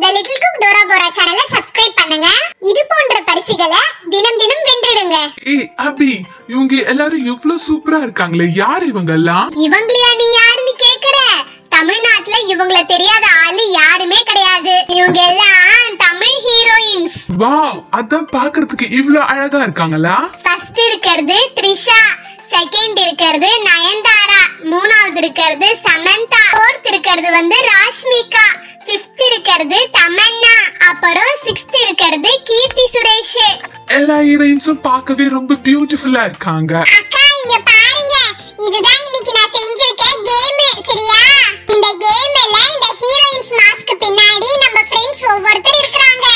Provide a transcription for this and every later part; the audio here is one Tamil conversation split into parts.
The Little Cook Dora Bora channel subscribe பண்ணுங்க. இது போன்ற பரிசுகளை தினம் தினம் வென்றிடுங்க. அபி இவங்க எல்லாரும் இவ்ளோ சூப்பரா இருக்காங்களே, யார் இவங்க எல்லாம்? இவங்களா நீ யாருன்னு கேக்குற? தமிழ்நாட்டுல இவங்கள தெரியாத ஆளு யாருமே கிடையாது. இவங்க எல்லாம் தமிழ் ஹீரோயின்ஸ். வாவ், அதான் பார்க்கிறதுக்கு இவ்ளோ அழகா இருக்காங்களா? ஃபர்ஸ்ட் இருக்கிறது த்ரிஷா, செகண்ட் இருக்கிறது நயன்தாரா, மூணாவது இருக்கிறது சமந்தா, ஃபோர்த் இருக்கிறது ராஷ்மிகா, ஃபிஃப்த் இருக்கிறது தமன்னா, அப்புறம் சிக்ஸ்த் இருக்கிறது கீர்த்தி சுரேஷ். எல்லா ஹீரோயின்ஸும் பார்க்கவே ரொம்ப பியூட்டிஃபுல்லா இருக்காங்க. அக்கா இங்க பாருங்க, இதுதான் இன்னைக்கு நான் செஞ்சிருக்க கேம். சரியா? இந்த கேம்ல இந்த ஹீரோயின்ஸ் மாஸ்க் பின்னாடி நம்ம फ्रेंड्स ஒவ்வொருத்தர் இருக்காங்க.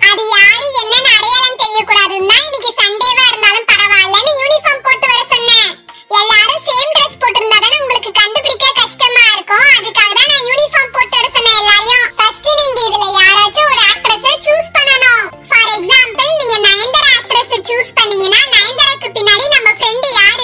அது யாரு என்னன்னு அடையாளம் தெரியக்கூடாதுன்னா இன்னைக்கு சண்டேவா இருந்தாலும் பரவாயில்லன்னு யூனிஃபார்ம் போட்டு வர சொன்னேன். எல்லாரும் சேம் Dress போட்டுருந்தா தானே உங்களுக்கு கண்டுபிடிக்க கஷ்டமா இருக்கும். அதுக்காக தான் நான் யூனிஃபார்ம் போட்டு வர சொன்னேன் எல்லாரையும். ஃபர்ஸ்ட் நீங்க இதுல யாராச்சும் ஒரு ஆக்ட்ரஸை சூஸ் பண்ணனும். ஃபார் எக்ஸாம்பிள் நீங்க நயன்தாரா ஆக்ட்ரஸை சூஸ் பண்ணீங்கன்னா நயன்தாராக்கு பின்னாடி நம்ம ஃப்ரெண்ட் யாரு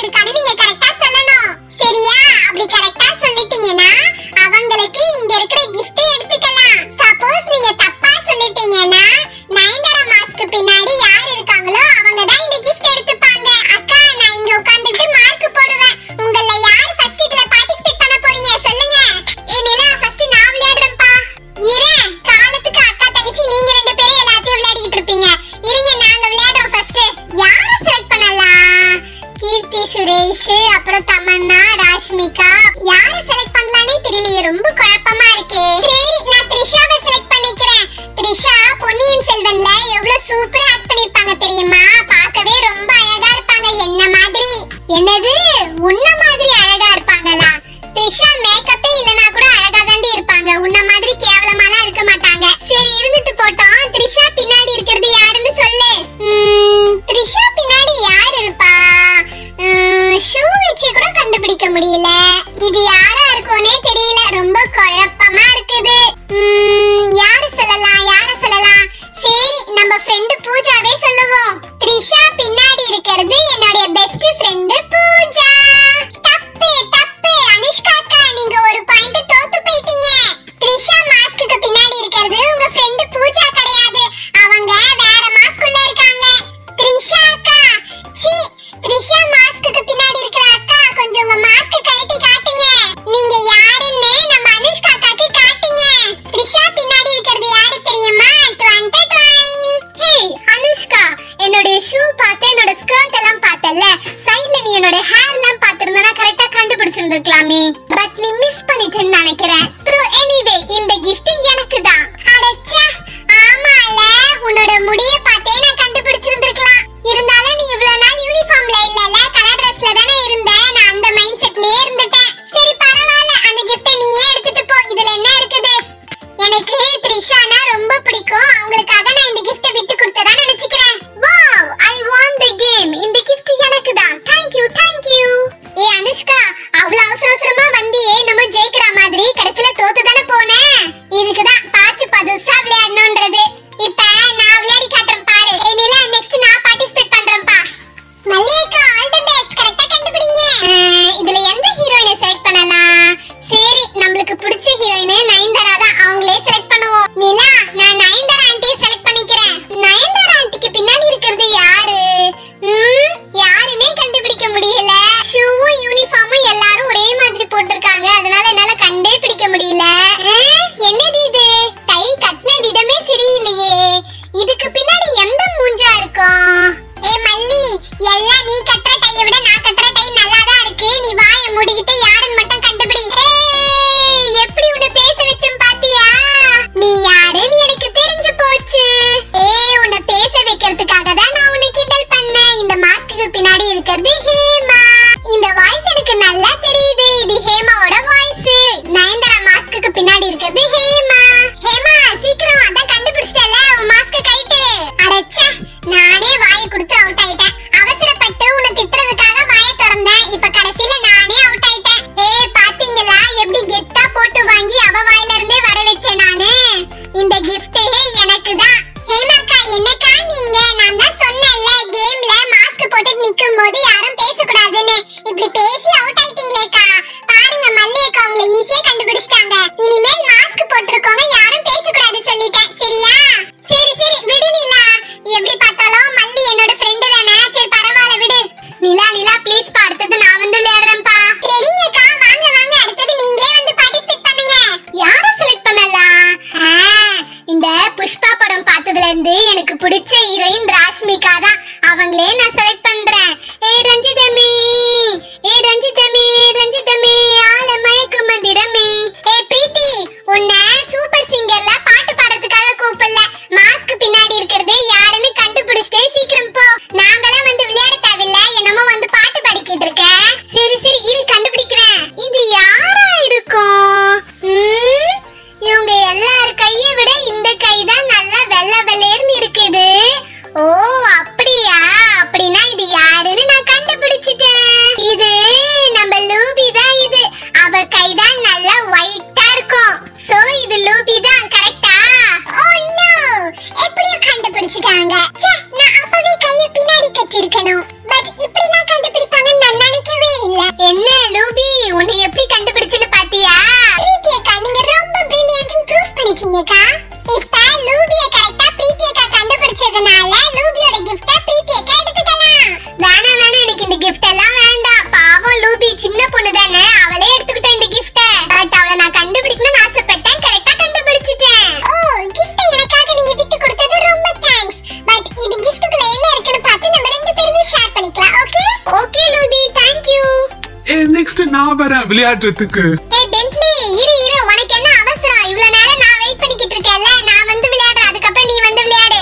நான் வரேன் விளையாடுறதுக்கு. ஏய் பென்ட்லி இரு உனக்கு என்ன அவசரம்? இவ்வளவு நேரம் நான் வெயிட் பண்ணிக்கிட்டு இருக்கேன்ல, நான் வந்து விளையாடுறேன், அதுக்கப்புறம் நீ வந்து விளையாடு.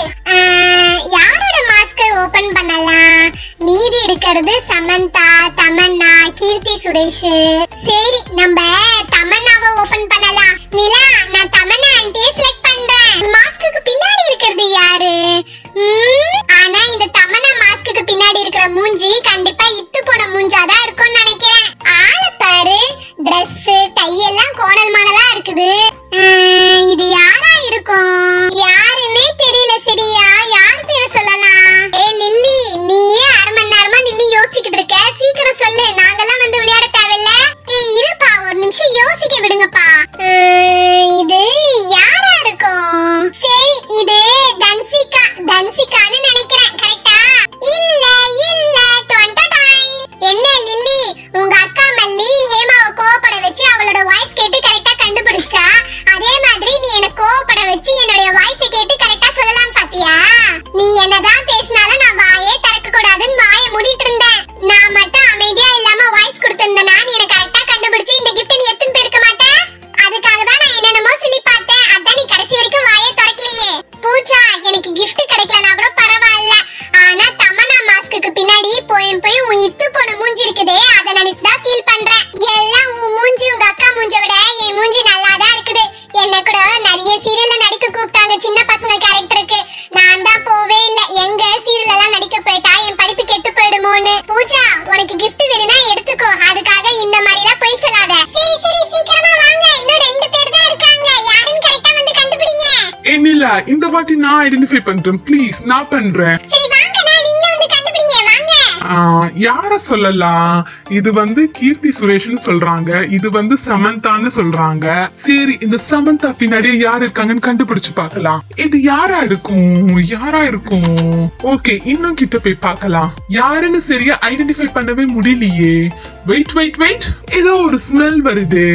யாரோட மாஸ்க் ஓபன் பண்ணலாம்? மீதி இருக்கிறது சமந்தா, தமன்னா, கீர்த்தி சுரேஷ். சரி நம்ம தமன்னாவை ஓபன் பண்ணலாம். நிலா நான் தமன்னா ஆன்ட்டியை செலக்ட் பண்றேன். மாஸ்க்கு பின்னாடி இருக்கிறது யாரு? ஆனா இந்த தமன்னா மாஸ்க்கு பின்னாடி இருக்கிற மூஞ்சி கண்டிப்பா இத்து போன மூஞ்சாதான் இருக்கும்னு நினைக்கிறேன். ஆளை பாரு, Dress டை எல்லாம் கோணல் மானலா இருக்குது. இது யாரா இருக்கும்? யாருன்னே தெரியல. சரியா யார் பேரை சொல்லலாம்? ஏய் லில்லி, நீயே அரை மணி நேரமா நின்னு யோசிச்சுக்கிட்டு இருக்க, சீக்கிரம் சொல்லு, நாங்கெல்லாம் வந்து விளையாட தேவையில்ல. ஏய் இருப்பா, ஒரு நிமிஷம் யோசிக்க விடுங்கப்பா. இது யாரா இருக்கும்? சரி இது தன்சிகான்னு நினைக்கிறேன். கரெக்டா? இல்ல என்ன லில்லி, உங்க அக்கா மல்லி ஹேமாவை கோவப்பட வச்சு அவளோட வாய்ஸ் கேட்டு கரெக்டா கண்டுபிடிச்சா, அதே மாதிரி நீ என்ன கோவப்பட வச்சு என்னோட வாய்ஸை கேட்டு கரெக்டா சொல்லலாம் பாத்தியா? நீ என்னதான் பேசினாலும் நான் வாயே திறக்க கூடாதுன்னு வாயை மூடிட்டு இருந்தேன். நான் மட்டும் அமைதியா இல்லாம வாய்ஸ் கொடுத்திருந்தேனா நீ என்ன கரெக்டா கண்டுபிடிச்சு இந்த கிஃப்ட் நீ எடுத்துன்னு போயிருக்க மாட்டேன். அதுக்காக தான் நான் என்னென்னமோ சொல்லி பார்த்தேன். அதான் நீ கடைசி வரைக்கும் வாயே திறக்கலையே. பூஜா, எனக்கு கிஃப்ட் கிடைக்கலனா கூட பரவாயில்ல, ஆனா தமன்னா மாஸ்க்கு பின்னாடி போய் உன் இத்து போன மூஞ்சி இருக்குதே, அத நினைச்சுதான் ஃபீல் பண்றேன். எல்லாம் உன் மூஞ்சி உங்க அக்கா மூஞ்சை விட என் மூஞ்சி நல்லாதான் இருக்குது. என்ன கூட நிறைய சீரியல்ல நடிக்க கூப்பிட்டாங்க சின்ன பசங்க கேரக்டருக்கு, நான் தான் போவே இல்ல. எங்க சீரியல் எல்லாம் நடிக்க போயிட்டா என் படிப்பு கெட்டு போயிடுமோன்னு. பூஜா, உனக்கு கிஃப்ட் வேணும்னா எடுத்துக்கோ, அதுக்காக இந்த மாதிரி எல்லாம் போய் சொல்லாத. சரி சீக்கிரமா வாங்க, இன்னும் 2 பேர் தான் இருக்காங்க. யாருன்னு கரெக்டா வந்து கண்டுபிடிங்க. இல்ல இந்த வாட்டி நான் ஐடென்டிஃபை பண்றேன், ப்ளீஸ் நான் பண்றேன். சரி வாங்கடா, நீங்க வந்து கண்டுபிடிங்க வாங்க. யார சொல்லலாம்? இது வந்து கீர்த்தி சுரேஷ்னு சொல்றாங்க, இது வந்து சமந்தான்னு சொல்றாங்க. சரி இந்த சமந்தா பின்னாடியே யாரு இருக்காங்கன்னு கண்டுபிடிச்சு பார்க்கலாம். இது யாரா இருக்கும்? ஓகே, இன்னும் கிட்ட போய் பார்க்கலாம். யாருன்னு சரியா ஐடென்டிஃபை பண்ணவே முடியலையே. வெயிட், ஏதோ ஒரு ஸ்மெல் வருது.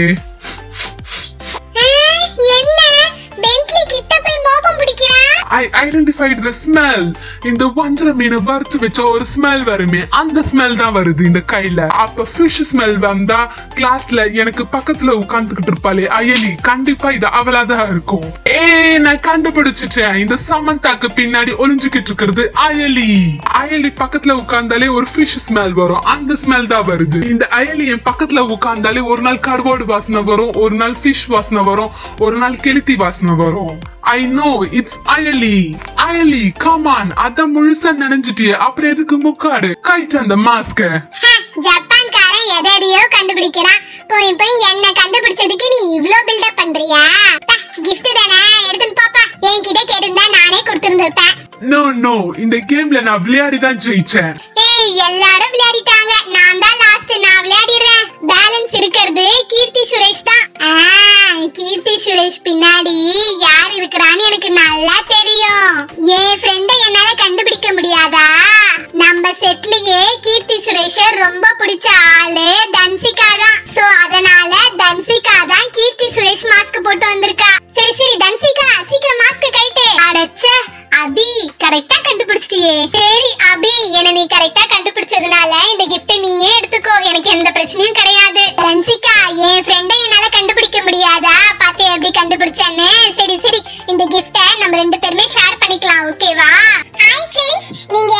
என்ன பென்ட்லி கிட்ட போய் மோப்பம் பிடிக்கிறா? I identified the smell. இந்த வஞ்சர மீனை வறுத்து வச்ச ஒரு ஸ்மெல் வருமே, அந்த ஸ்மெல் தான் வருது இந்த கையில. அப்ப ஃபிஷ் ஸ்மெல் வந்தா கிளாஸ்ல எனக்கு பக்கத்துல உட்கார்ந்துகிட்டு இருப்பாளே அயலி, கண்டிப்பா இது அவளாதான் இருக்கும். நான் கண்டுபிடிச்சிட்டேன். இந்த சமந்தாக்கு பின்னாடி ஒளிஞ்சுக்கிட்டு இருக்கிறது அயலி பக்கத்துல உட்கார்ந்தாலே ஒரு ஃபிஷ் ஸ்மெல் வரும், அந்த ஸ்மெல் தான் வருது. இந்த அயலி என் பக்கத்துல உட்கார்ந்தாலே ஒரு நாள் கருவாடு வாசனை வரும், ஒரு நாள் ஃபிஷ் வாசனை வரும், ஒரு நாள் கெளுத்தி வாசனை வரும். I know it's Ayali come on, அத முழுசா நினைஞ்சிட்டியே, அப்புறம் எதுக்கு முக்காடு? கைட்டு அந்த மாஸ்க. ஜப்பான்காரன் எதையோ கண்டுபிடிக்கிறான், போய் என்ன கண்டுபிடிச்சதுக்கு நீ இவ்ளோ பில்டப் பண்றியா? கிஃப்ட் தானே, எடுத்துன்னு பாப்பா. என்கிட்ட கேட்டிருந்தா நானே கொடுத்திருந்திருப்பேன். நோ இந்த கேம்ல நான் விளையாடி தான் ஜெயிச்சேன். எல்லாரும் விளையாடிட்டாங்க, நான் தான் லாஸ்ட். நான் விளையாடிறேன். பேலன்ஸ் இருக்கிறது கீர்த்தி சுரேஷ் தான். கீர்த்தி சுரேஷ் பின்னாடி யார் இருக்கிறான்னு எனக்கு நல்லா தெரியும். என் ஃப்ரெண்ட என்னால கண்டுபிடிக்க முடியாதா? நம்ம செட்லயே கீர்த்தி சுரேஷ ரொம்ப பிடிச்ச ஆளு தன்சிகா தான். சோ அதனால தன்சிகா தான் கீர்த்தி சுரேஷ் மாஸ்க் போட்டு வந்திருக்கா. சரி தன்சிகா சீக்கிரம் மாஸ்க் கைட்டு. அடச்ச அபி, கரெக்டா கண்டுபிடிச்சிட்டியே. சரி அபி, என்ன நீ கரெக்டா கண்டுபிடிச்சதுனால இந்த கிஃப்ட் நீயே எடுத்துக்கோ, எனக்கு எந்த பிரச்சனையும் கிடையாது. தன்சிகா, என் ஃப்ரெண்ட என்னால கண்டுபிடிக்க முடியாதா? பாத்து எப்படி கண்டுபிடிச்சேன்னு. சரி இந்த கிஃப்ட நம்ம 2 பேருமே ஷேர் பண்ணிக்கலாம், ஓகேவா? ஹாய் फ्रेंड्स, நீங்க